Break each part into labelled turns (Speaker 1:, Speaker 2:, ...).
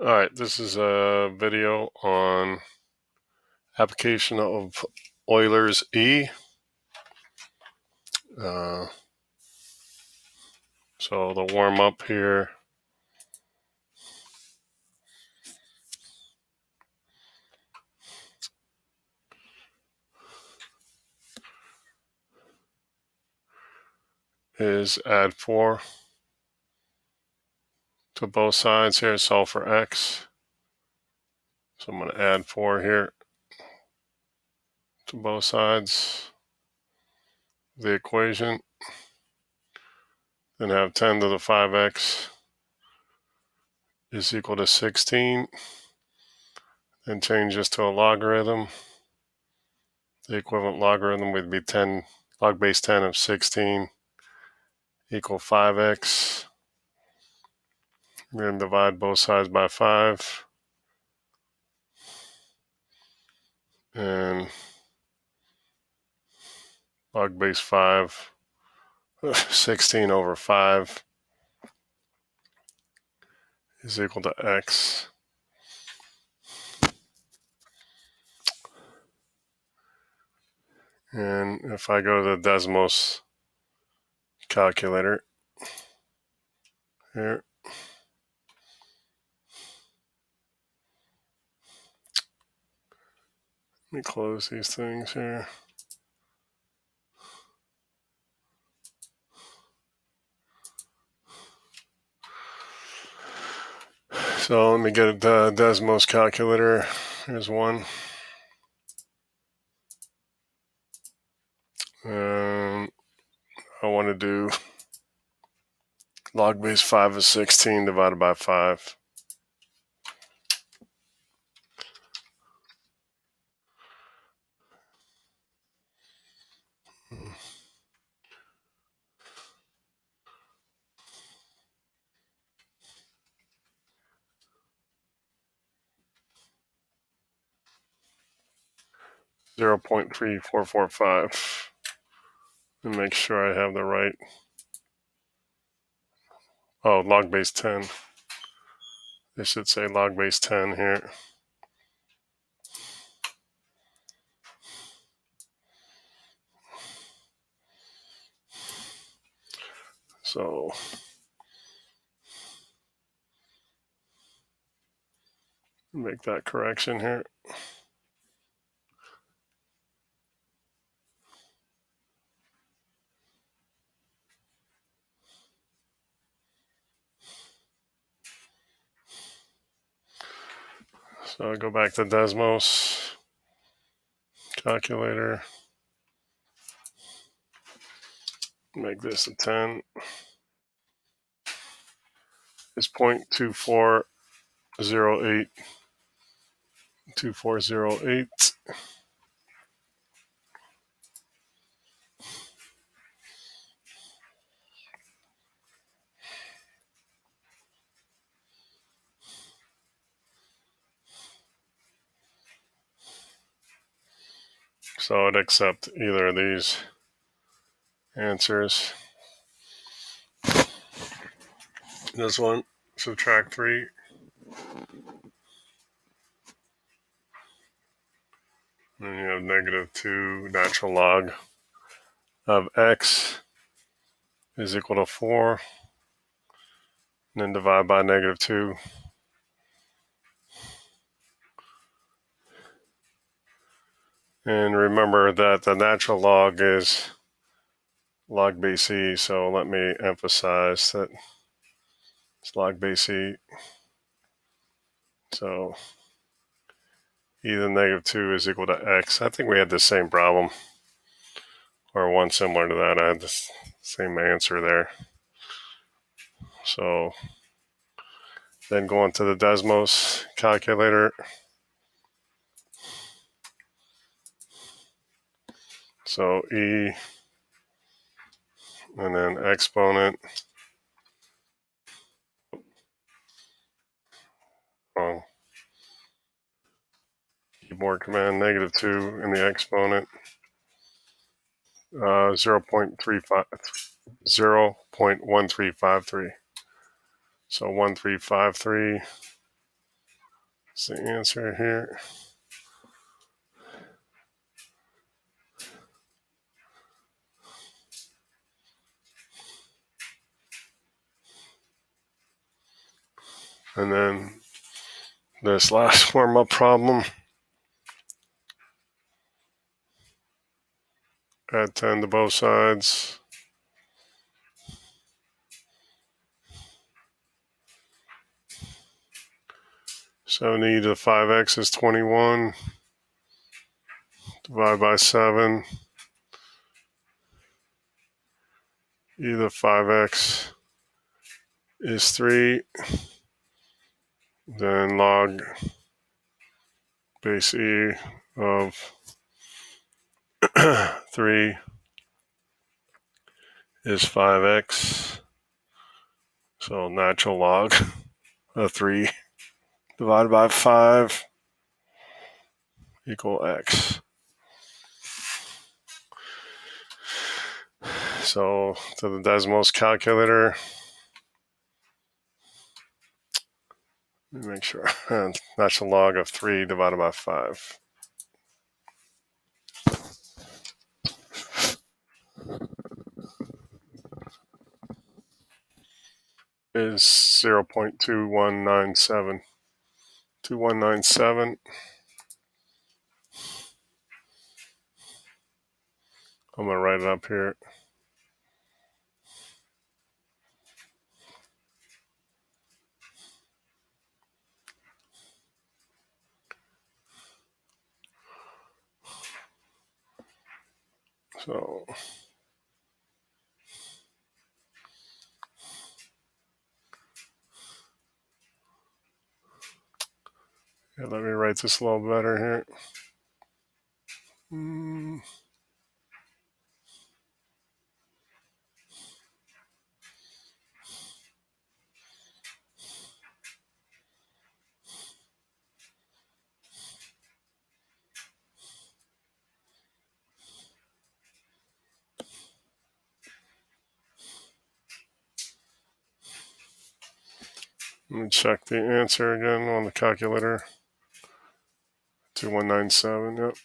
Speaker 1: Alright, this is a video on application of Euler's E. So the warm up here is add 4 to both sides here, solve for x. So I'm going to add 4 here to both sides of the equation. Then have 10 to the 5x is equal to 16. Then change this to a logarithm. The equivalent logarithm would be 10 log base 10 of 16 equal 5x. We're going to divide both sides by 5. And log base 5, 16 over 5 is equal to x. And if I go to the Desmos calculator here, let me close these things here. So let me get the Desmos calculator. Here's one. And I want to do log base 5 of 16 divided by 5. Zero 0.3445. And make sure I have the right. Oh, log base 10. They should say log base 10 here. So make that correction here. So I go back to Desmos calculator, make this a 10. It's 0.2408. 2408. So I'd accept either of these answers. This one, subtract 3. And you have -2 natural log of x is equal to 4. And then divide by -2. And remember that the natural log is log base e, so let me emphasize that it's log base e. So e to the -2 is equal to x. I think we had the same problem, or one similar to that. I had the same answer there. So then go on to the Desmos calculator. So e, and then exponent. Wrong. Keyboard command, -2 in the exponent. 0.1353. So 1353 That's the answer here. And then this last warm-up problem, add 10 to both sides. So e to the 5x is 21. Divide by 7. E to the 5x is 3. Then log base e of 3 is 5x. So natural log of 3 divided by 5 equal x. So to the Desmos calculator, let me make sure, natural log of 3 divided by 5. Is 0.2197. 2197. I'm going to write it up here. So yeah, let me write this a little better here. Let me check the answer again on the calculator. 2197, yep.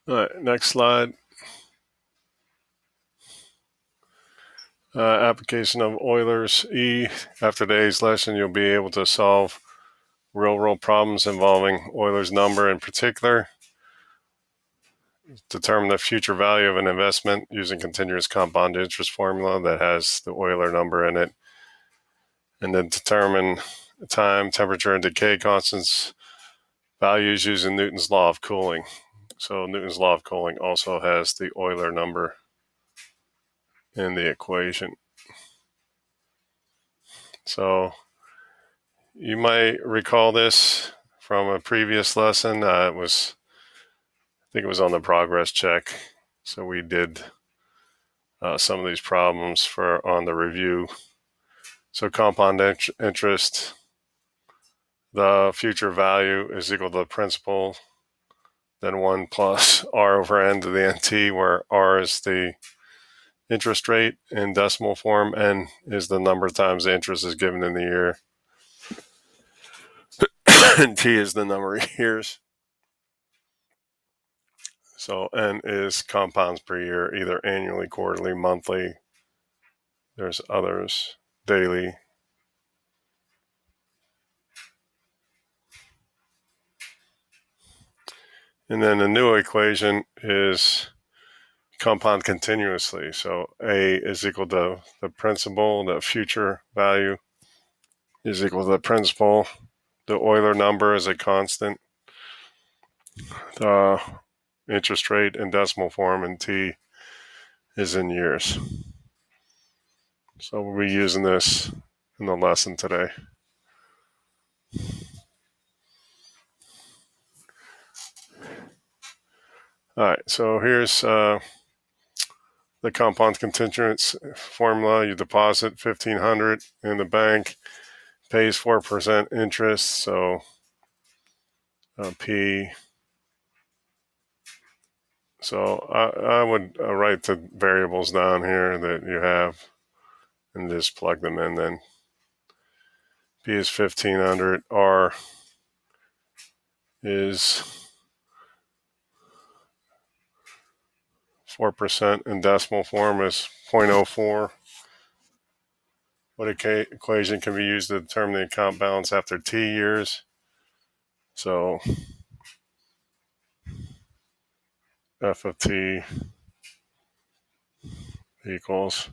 Speaker 1: All right, next slide. Application of Euler's E. After today's lesson, you'll be able to solve real-world problems involving Euler's number in particular. Determine the future value of an investment using continuous compound interest formula that has the Euler number in it. And then determine time, temperature, and decay constants values using Newton's law of cooling. So Newton's law of cooling also has the Euler number in the equation. So you might recall this from a previous lesson. I think it was on the progress check. So we did some of these problems on the review. So compound interest, the future value is equal to the principal, then 1 plus r over n to the nt, where r is the interest rate in decimal form, n is the number of times the interest is given in the year, and t is the number of years. So n is compounds per year, either annually, quarterly, monthly. There's others, daily. And then the new equation is compound continuously. So A is equal to the principal, the future value is equal to the principal. The Euler number is a constant. The interest rate in decimal form, and T is in years. So we'll be using this in the lesson today. All right, so here's the compound contingents formula. You deposit $1,500 in the bank, pays 4% interest, so P. So I would write the variables down here that you have. and just plug them in then. B is 1500, R is 4% in decimal form is 0.04. What equation can be used to determine the account balance after T years? So F of T equals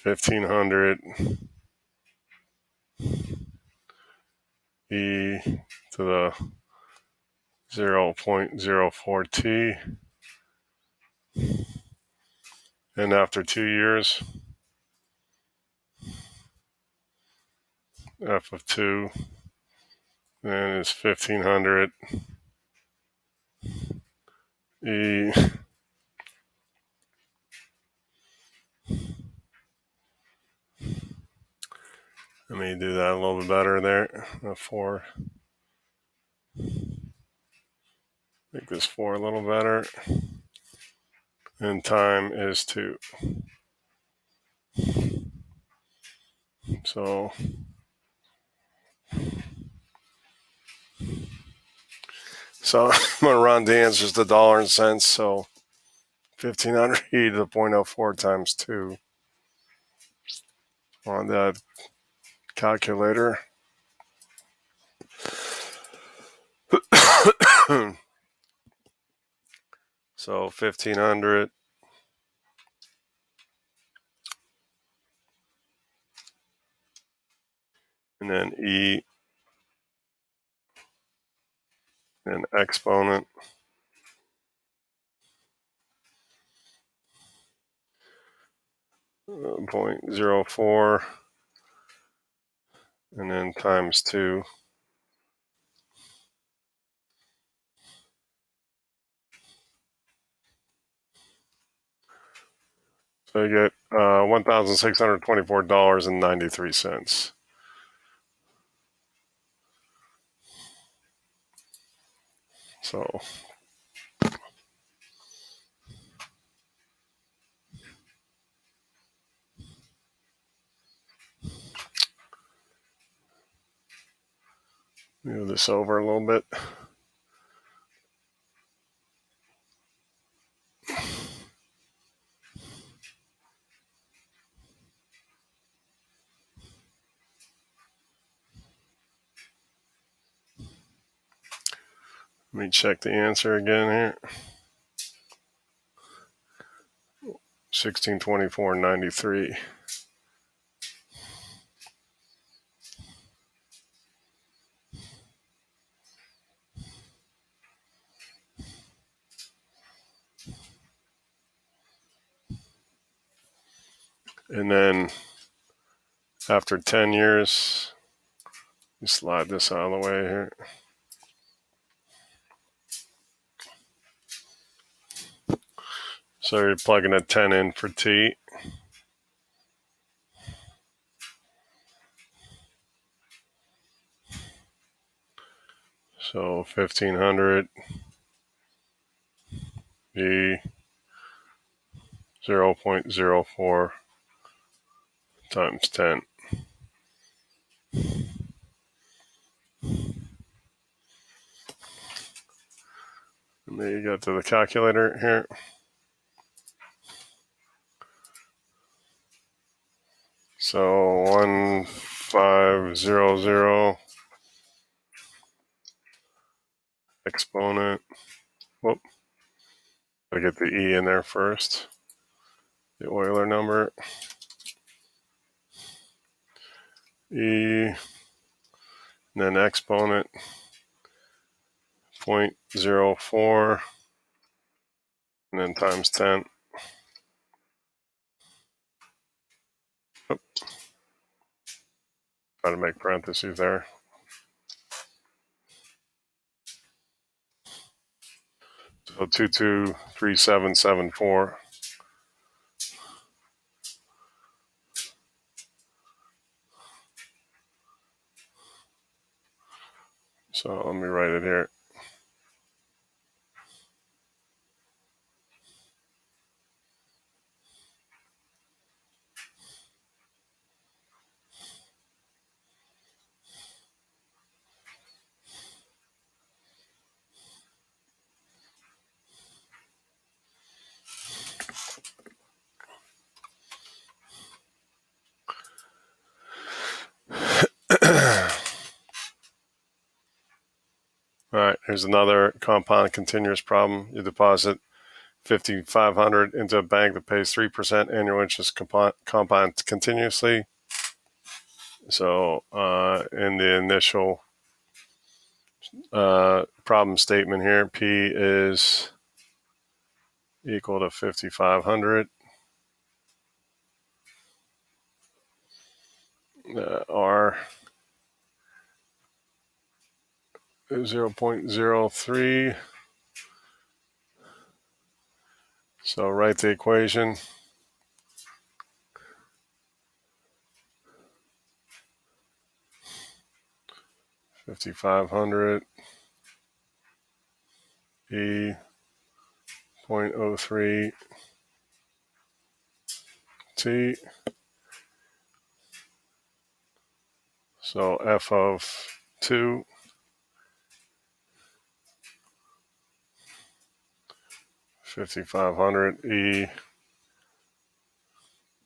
Speaker 1: 1500 e to the 0.04 t, and after 2 years, f of 2 then is 1500 e. Let me do that a little bit better there. 4. Make this 4 a little better. And time is 2. So I'm going to round the answers to dollar and cents. So 1500 e to the 0.04 times 2 on that calculator. So 1500 and then e and exponent 0.04 and then times 2. So you get $1,624.93. So move this over a little bit. Let me check the answer again here. 1624.93. And then after 10 years, you slide this out of the way here. So you're plugging a 10 in for T. So 1500 E 0.04 times 10. And then you go to the calculator here. So 1500 exponent. Whoop. I get the E in there first. The Euler number. E, and then exponent 0.04, and then times 10. Oop. Try to make parentheses there. So 223774. So let me write it here. Here's another compound continuous problem. You deposit $5,500 into a bank that pays 3% annual interest compound continuously. So in the initial problem statement here, P is equal to 5,500. R is 0.03. So write the equation. $5,500 E 0.03 T. So F of 2 $5,500 E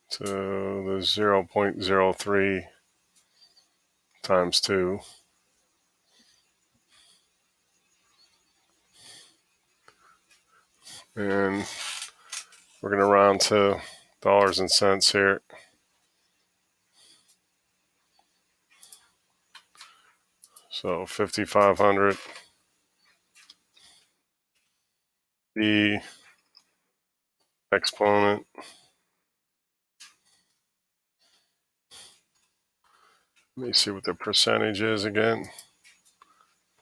Speaker 1: to the 0.03 times 2. And we're going to round to dollars and cents here. So 5,500 E exponent let me see what the percentage is again.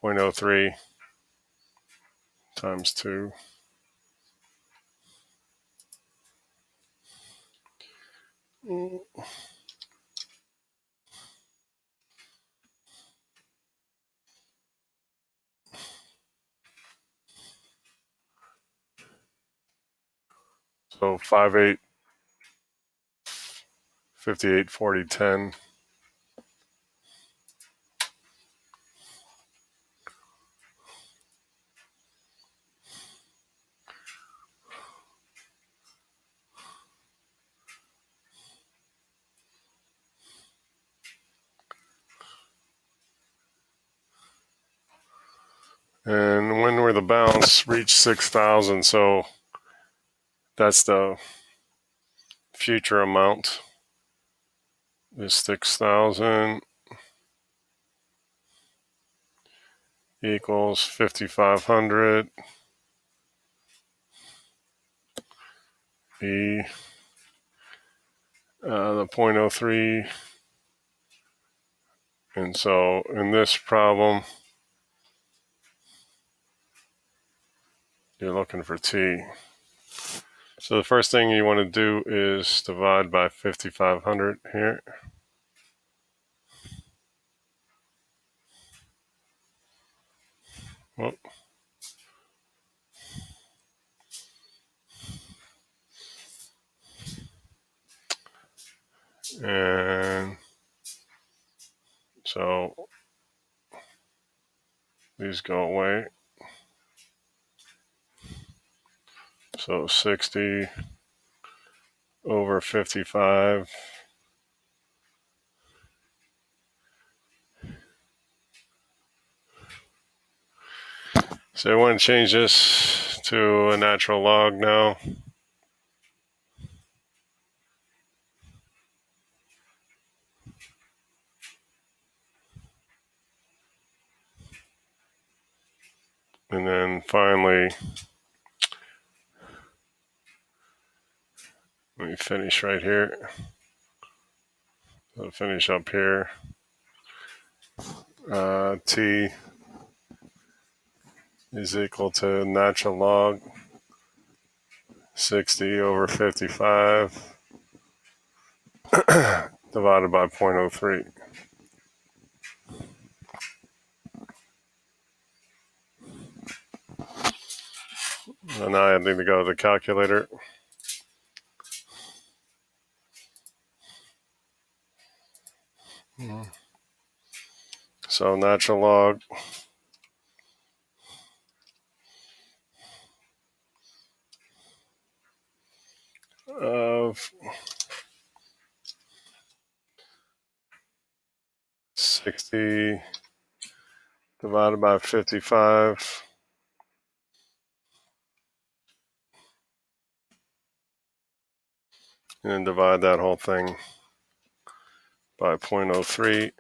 Speaker 1: 0.03 times 2. So 58, 58, 40, 10. And when will the balance reach 6,000? So that's the future amount is 6,000 equals 5,500 E the 0.03. And so in this problem, you're looking for T. So the first thing you want to do is divide by 5,500 here. Well, and so these go away. So 60 over 55. So I want to change this to a natural log now. And then finally, let me finish right here. I'll finish up here. T is equal to natural log 60 over 55 divided by 0.03. And now I need to go to the calculator. So natural log of 60 divided by 55. And then divide that whole thing by 0.03.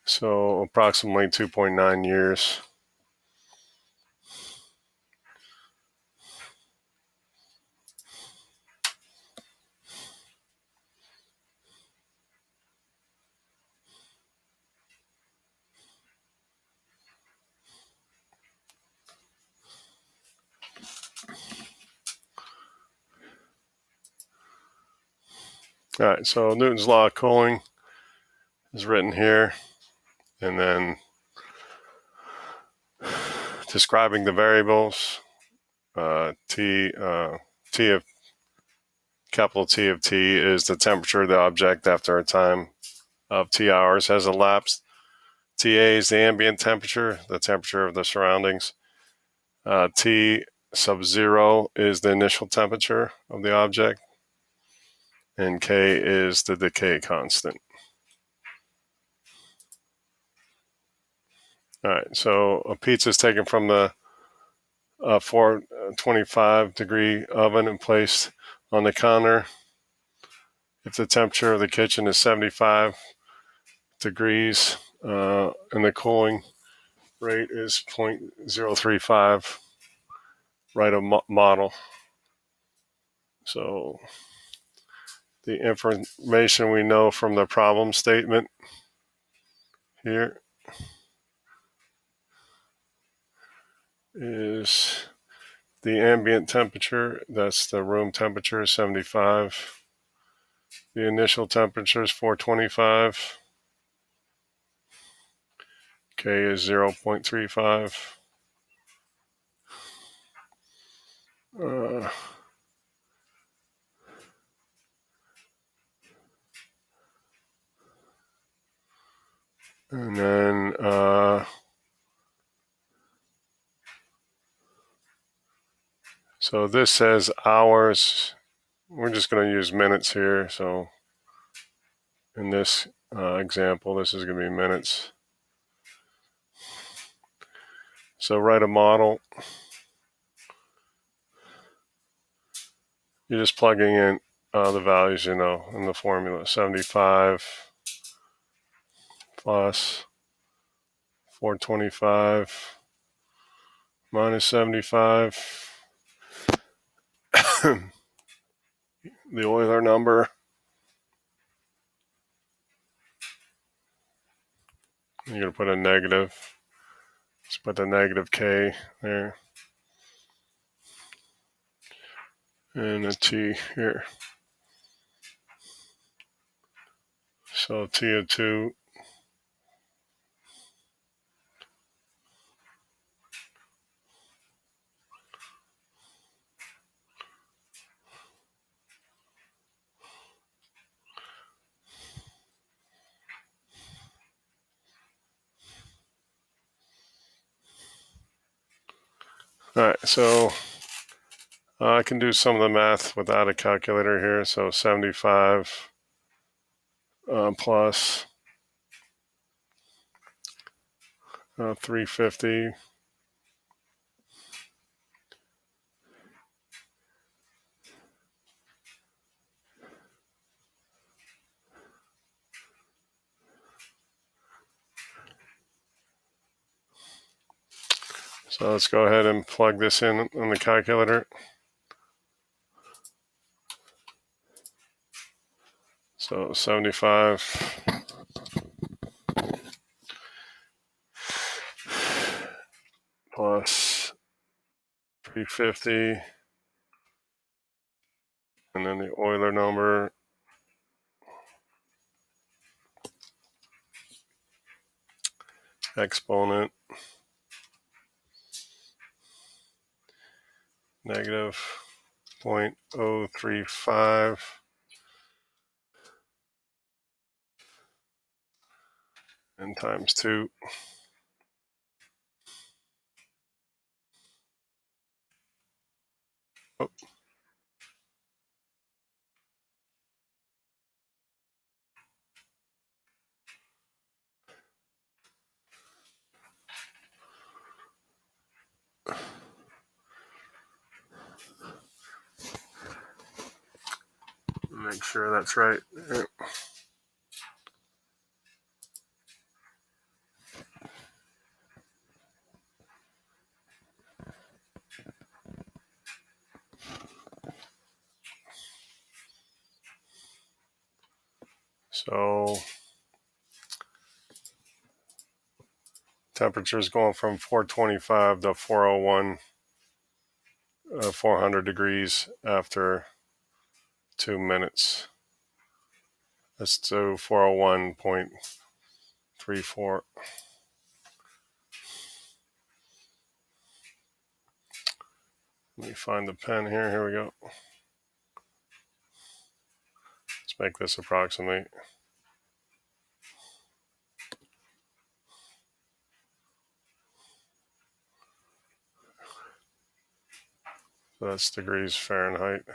Speaker 1: So approximately 2.9 years. All right, so Newton's law of cooling is written here, and then describing the variables, T of capital T of T is the temperature of the object after a time of T hours has elapsed. TA is the ambient temperature, the temperature of the surroundings. T sub 0 is the initial temperature of the object, and K is the decay constant. All right, so a pizza is taken from the 425 degree oven and placed on the counter. If the temperature of the kitchen is 75 degrees and the cooling rate is 0.035, write a model. So the information we know from the problem statement here is the ambient temperature, that's the room temperature, 75. The initial temperature is 425. K is 0.35. And then so this says hours. We're just going to use minutes here. So in this example, this is going to be minutes. So write a model. You're just plugging in the values, in the formula. 75 plus 425 minus 75. The Euler number. You're going to put a negative. Let's put the negative K there. And a T here. So T of 2. All right, so I can do some of the math without a calculator here. So 75 plus 350. So let's go ahead and plug this in on the calculator. So 75 plus 350, and then the Euler number, exponent, negative 0.035, and times 2. Oh. Make sure that's right. So temperature is going from 425 to 401, 400 degrees after 2 minutes. Let's do 401.34. Let me find the pen here. Here we go. Let's make this approximate. So that's degrees Fahrenheit.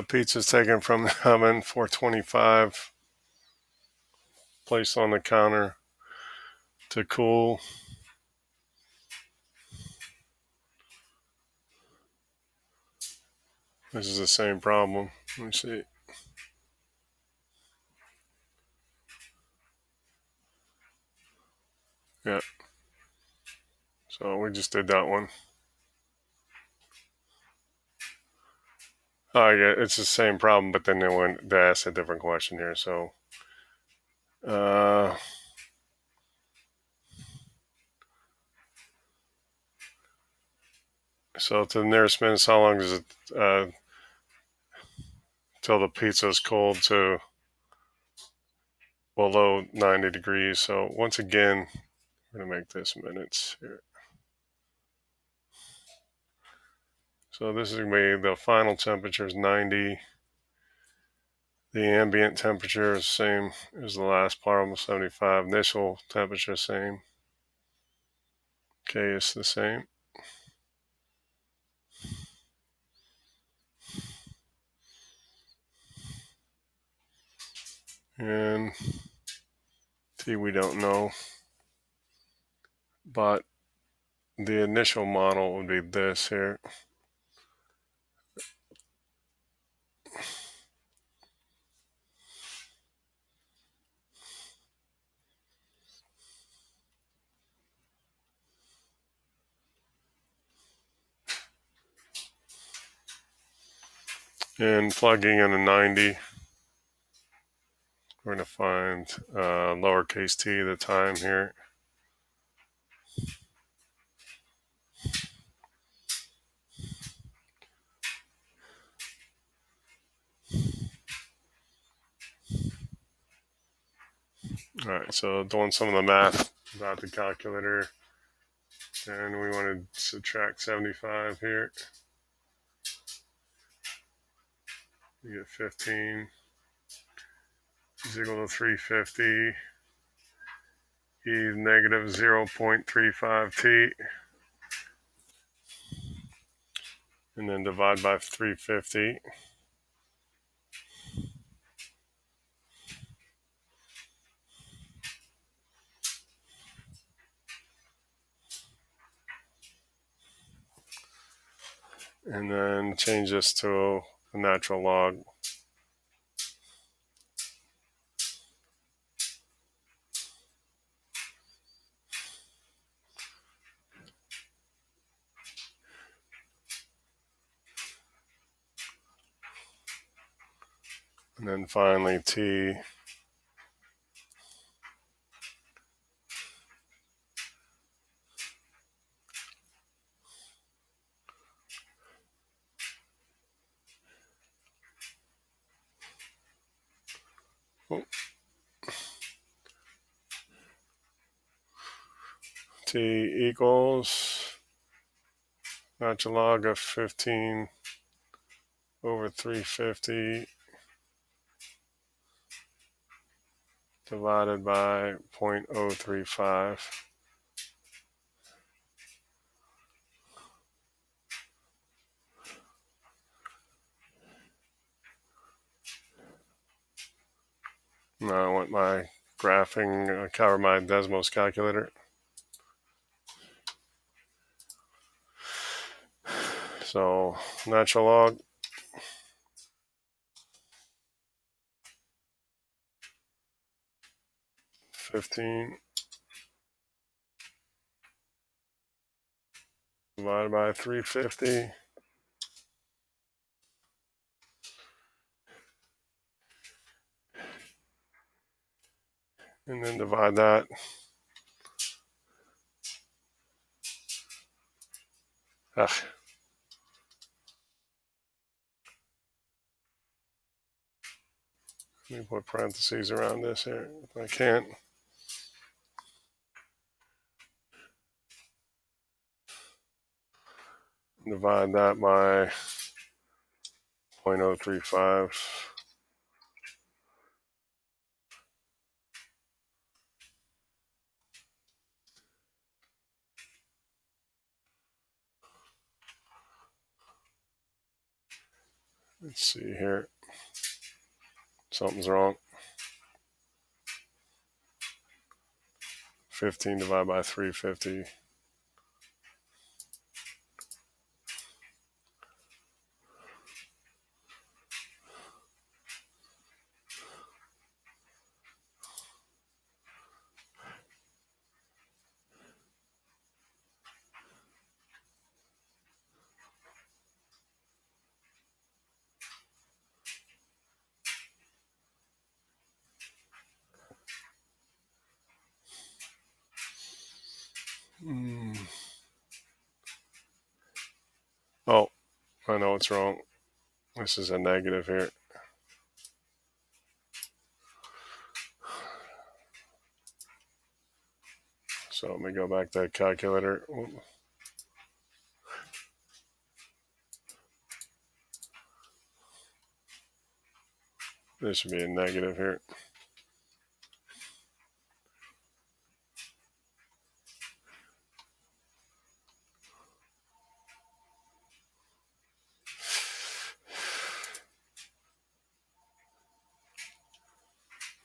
Speaker 1: Pizza's taken from the oven, 425, placed on the counter to cool. This is the same problem. Let me see. Yeah. So we just did that one. Oh, yeah, it's the same problem, but then they asked a different question here. So, so to the nearest minutes, how long does it till the pizza is cold to below 90 degrees? So once again, we're gonna make this minutes here. So this is gonna be the final temperature is 90. The ambient temperature is the same as the last problem, 75. Initial temperature same. K is the same. And T we don't know. But the initial model would be this here. And plugging in a 90, we're going to find lowercase t, the time here. All right, so doing some of the math about the calculator, and we want to subtract 75 here. You get 15 is equal to 350 e negative 0.35 t, and then divide by 350. And then change this to a natural log. And then finally t t equals natural log of 15 over 350 divided by 0.035. Now I want my graphing, cover my Desmos calculator. So natural log, $15 divided by 350. And then divide that. Ugh. Let me put parentheses around this here if I can't. Divide that by 0.035. Let's see here. Something's wrong. 15 divided by 350. Oh, I know it's wrong. This is a negative here. So let me go back to that calculator. This should be a negative here.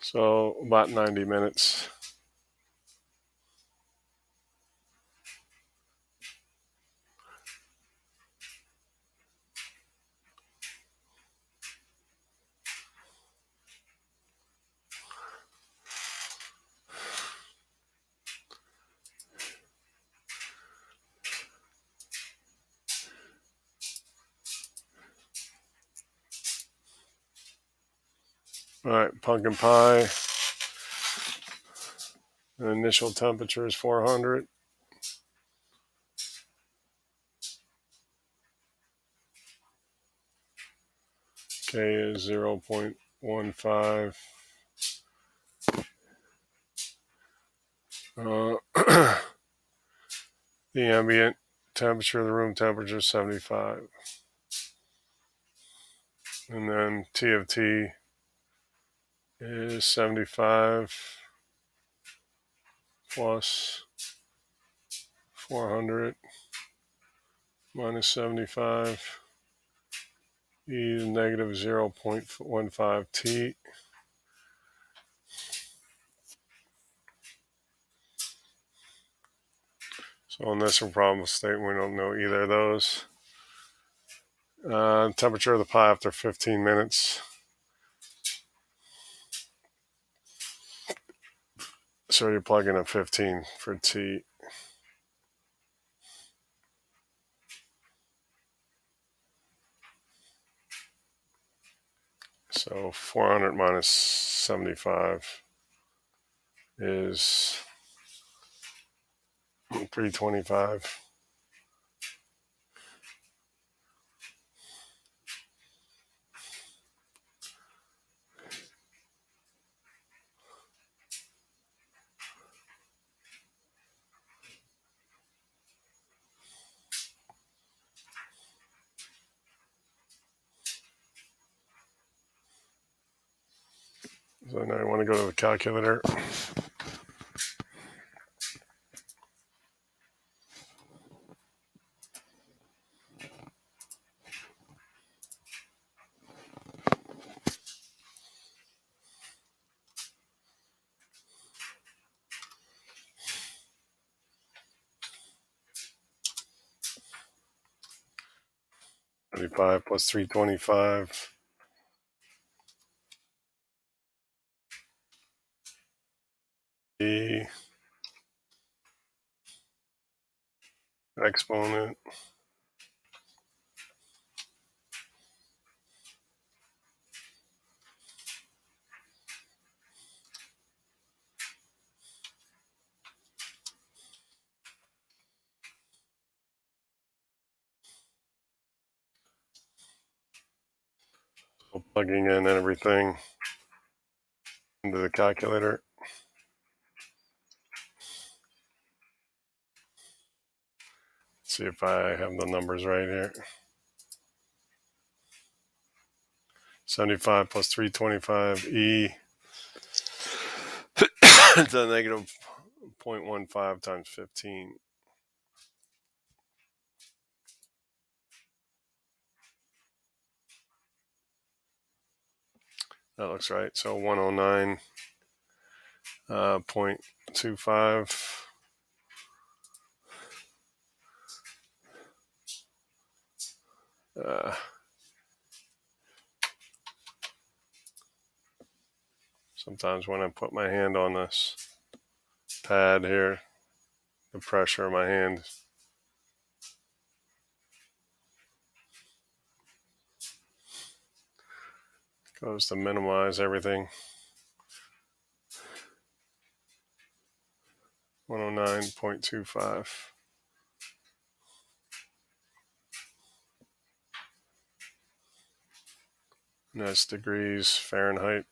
Speaker 1: So about 90 minutes. All right, pumpkin pie. The initial temperature is 400. K is 0.15. The ambient temperature, the room temperature is 75. And then T of T is 75 plus 400 minus 75. E is negative 0.15 T. So in this problem statement, we don't know either of those. Temperature of the pie after 15 minutes. So you plug in a 15 for T. So 400 minus 75 is 325. So now I want to go to the calculator. $35 plus $325. The exponent so plugging in everything into the calculator. Let's see if I have the numbers right here. 75 plus 325 E to negative 0.15 times 15. That looks right. So 109.25. Sometimes when I put my hand on this pad here, the pressure of my hand goes to minimize everything. 109.25. And that's degrees Fahrenheit.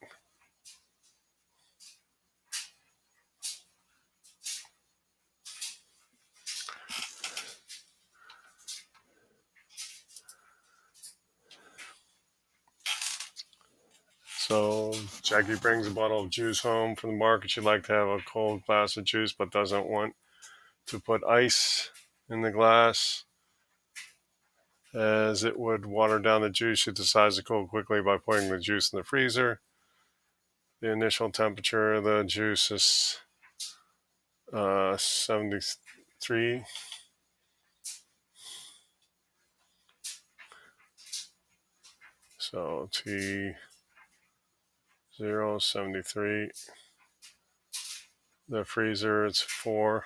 Speaker 1: So Jackie brings a bottle of juice home from the market. She'd like to have a cold glass of juice, but doesn't want to put ice in the glass, as it would water down the juice. She decides to cool quickly by putting the juice in the freezer. The initial temperature of the juice is 73. So T0, 73. The freezer is 4.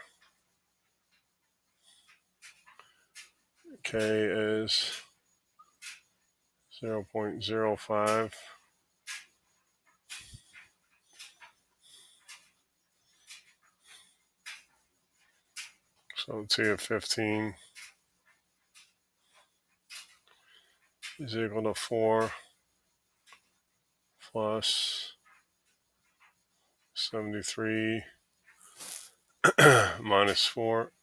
Speaker 1: K is 0.05. So T of 15 is equal to 4 plus 73 minus 4.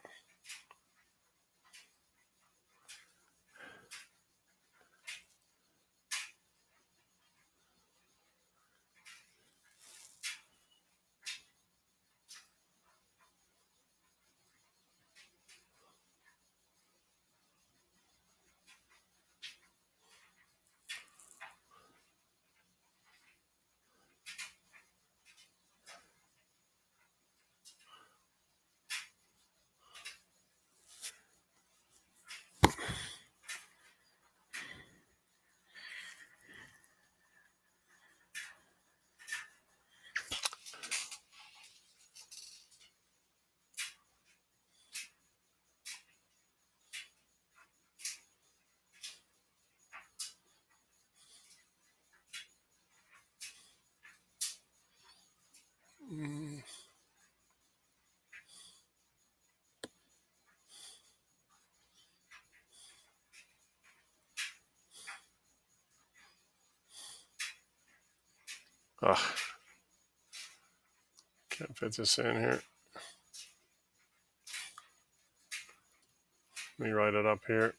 Speaker 1: Ugh, can't fit this in here. Let me write it up here.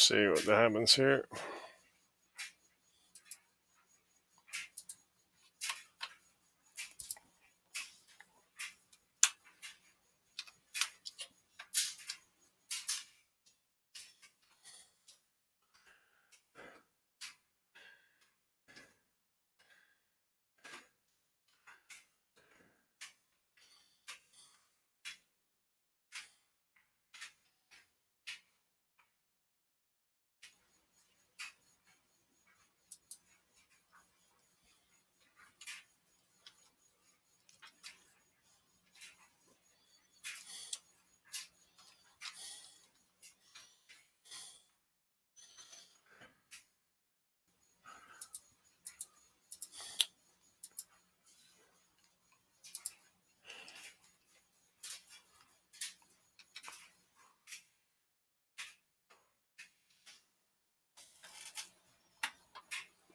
Speaker 1: see what happens here.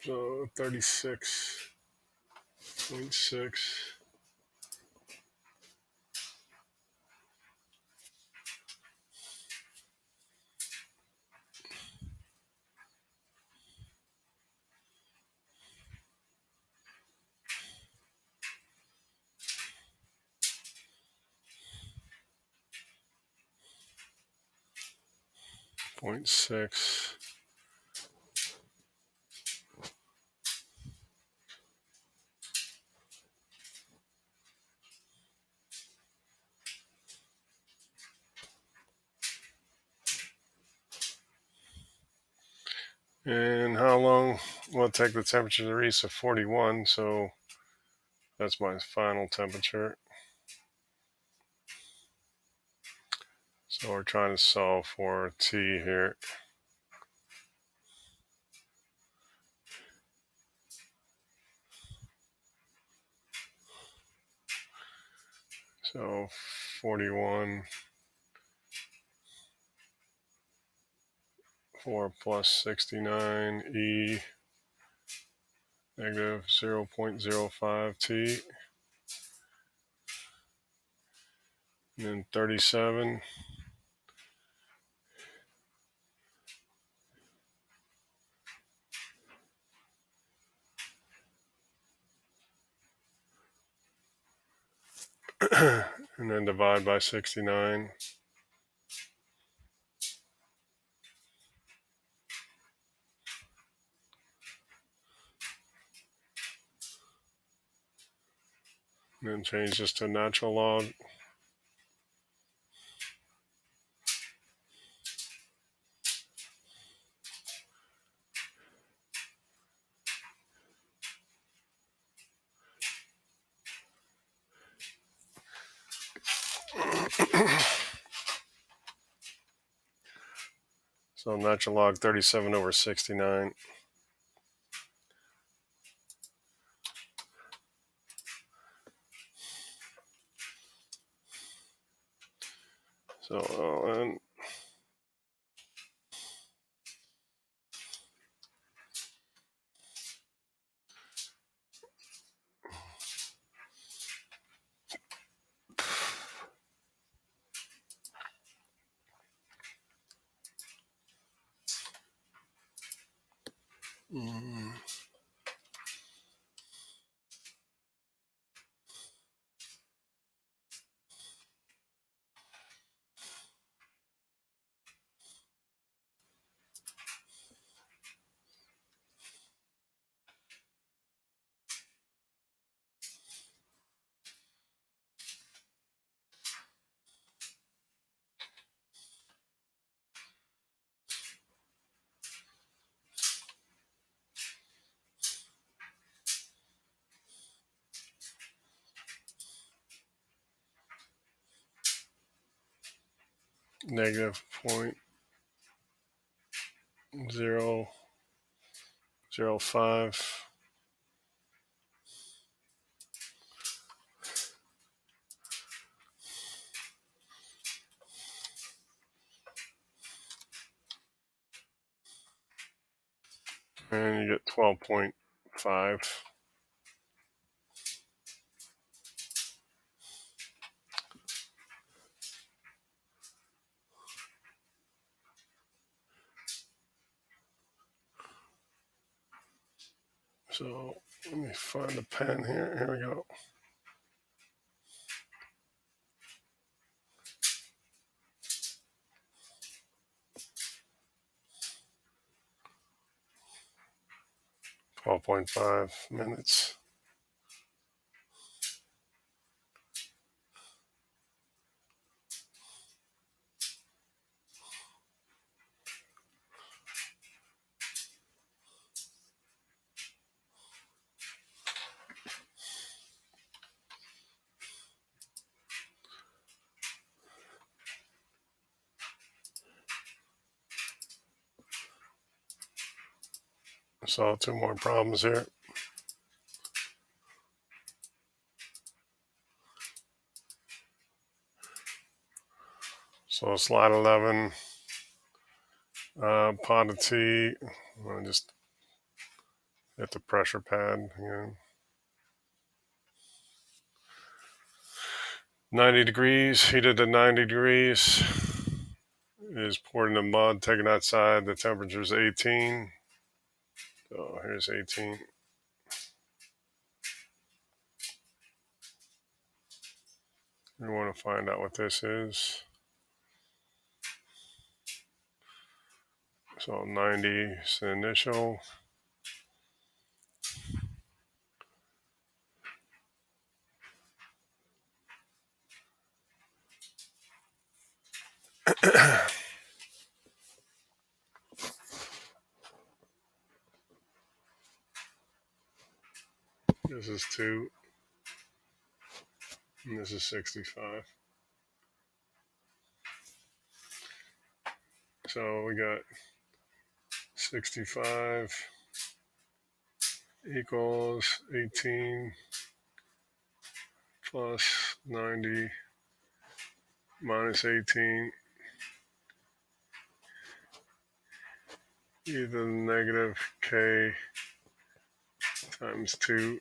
Speaker 1: So 36.6. 0.6. And how long will it take the temperature to reach 41? So that's my final temperature. So we're trying to solve for T here. So 41, 4 plus 69, E negative 0.05 T. And then 37. And then divide by 69. And then change this to natural log. So natural log 37 over 69. So and negative 0.005. And you get 12.5. So let me find a pen here. Here we go. $12.5. So 2 more problems here. So slide 11, pot of tea. I'll just hit the pressure pad again. 90 degrees, heated to 90 degrees. Is poured into mud, taken outside. The temperature is 18. So here's 18. We want to find out what this is. So 90 is the initial. This is 2. And this is 65. So we got 65 equals 18 plus 90 minus 18 either negative k times 2.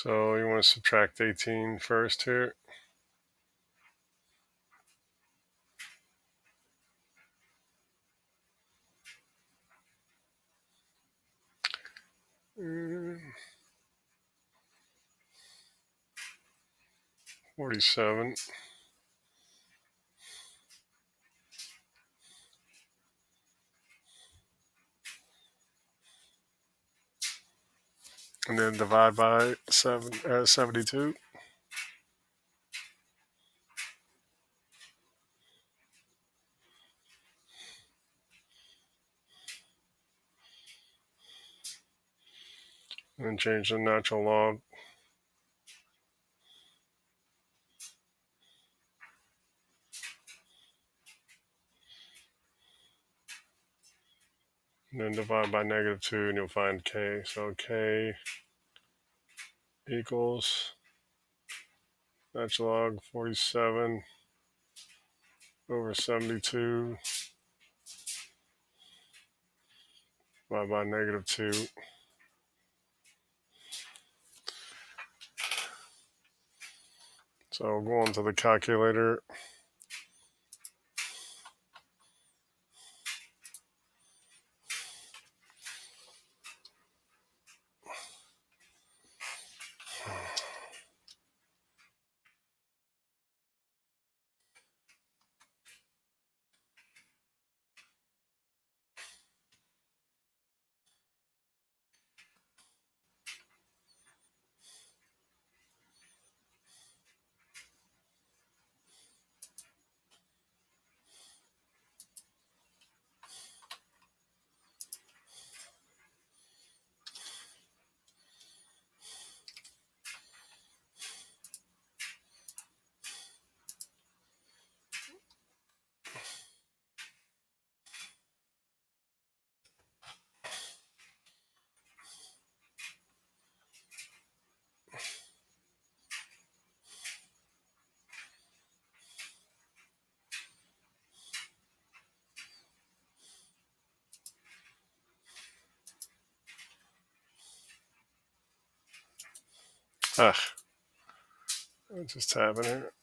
Speaker 1: So you want to subtract 18 first here. Mm, 47. And then divide by 72. And then change the natural log. And then divide by negative 2 and you'll find k. So k equals natural log 47 over 72 divided by negative 2. So we'll go on to the calculator. Ah, what just happened here?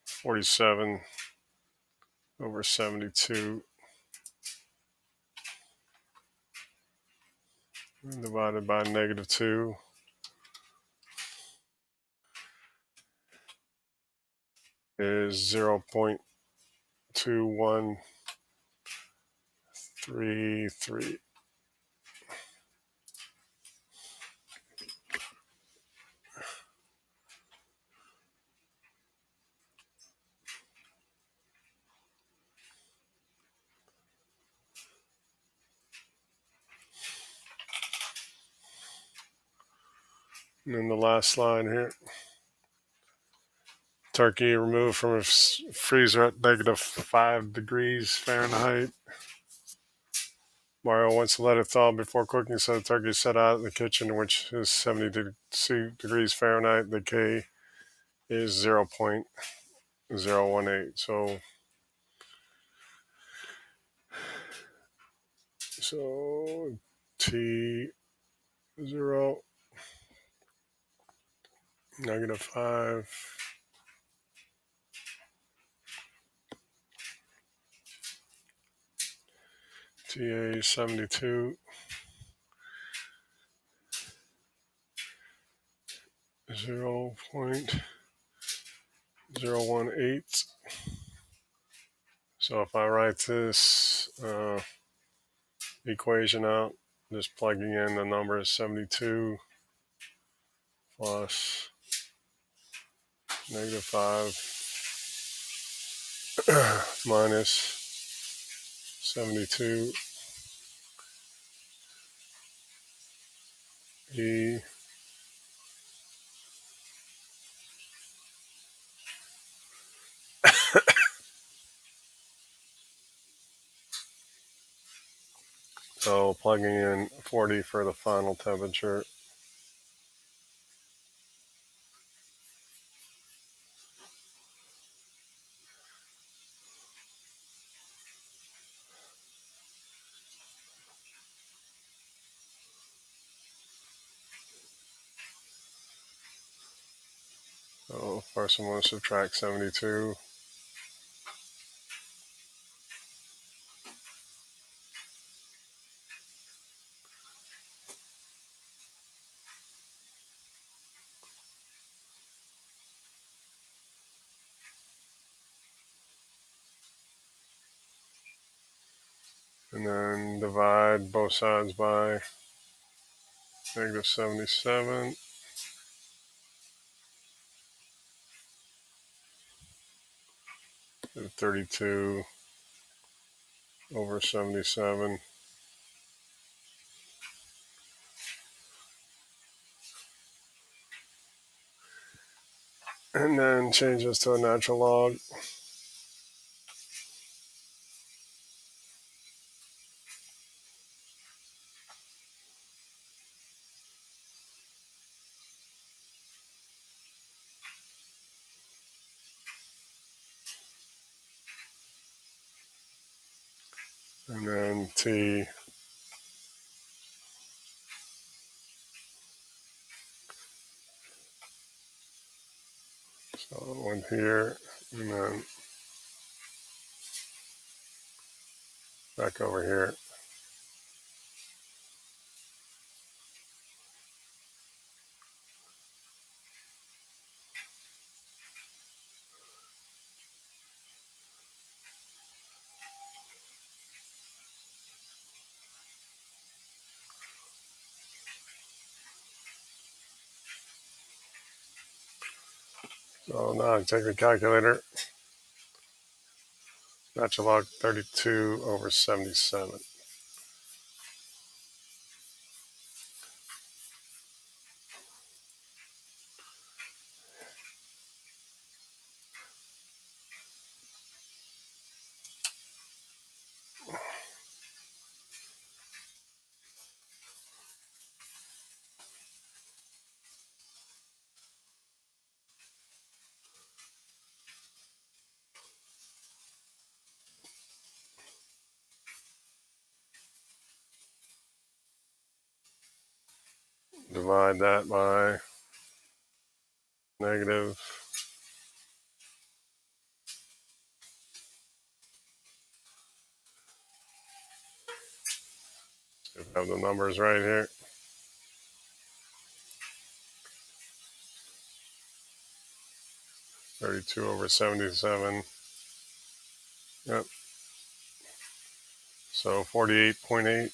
Speaker 1: 47 over 72 divided by -2 is 0.2133. And then the last line here. Turkey removed from a freezer at -5 degrees Fahrenheit. Mario wants to let it thaw before cooking, so the turkey is set out in the kitchen, which is 70 degrees Fahrenheit. The K is 0.018. So T 0 -5 TA 72 0.018. So if I write this equation out, just plugging in the number is 72 plus -5 minus 72 E so plugging in 40 for the final temperature. So first I'm going to subtract 72. And then divide both sides by -77. And 32 over 77. And then change this to a natural log. And then T so one here, and then back over here. So now I take the calculator, natural log 32 over 77. divide that by negative. We have the numbers right here. (32/77). Yep. So 48.8.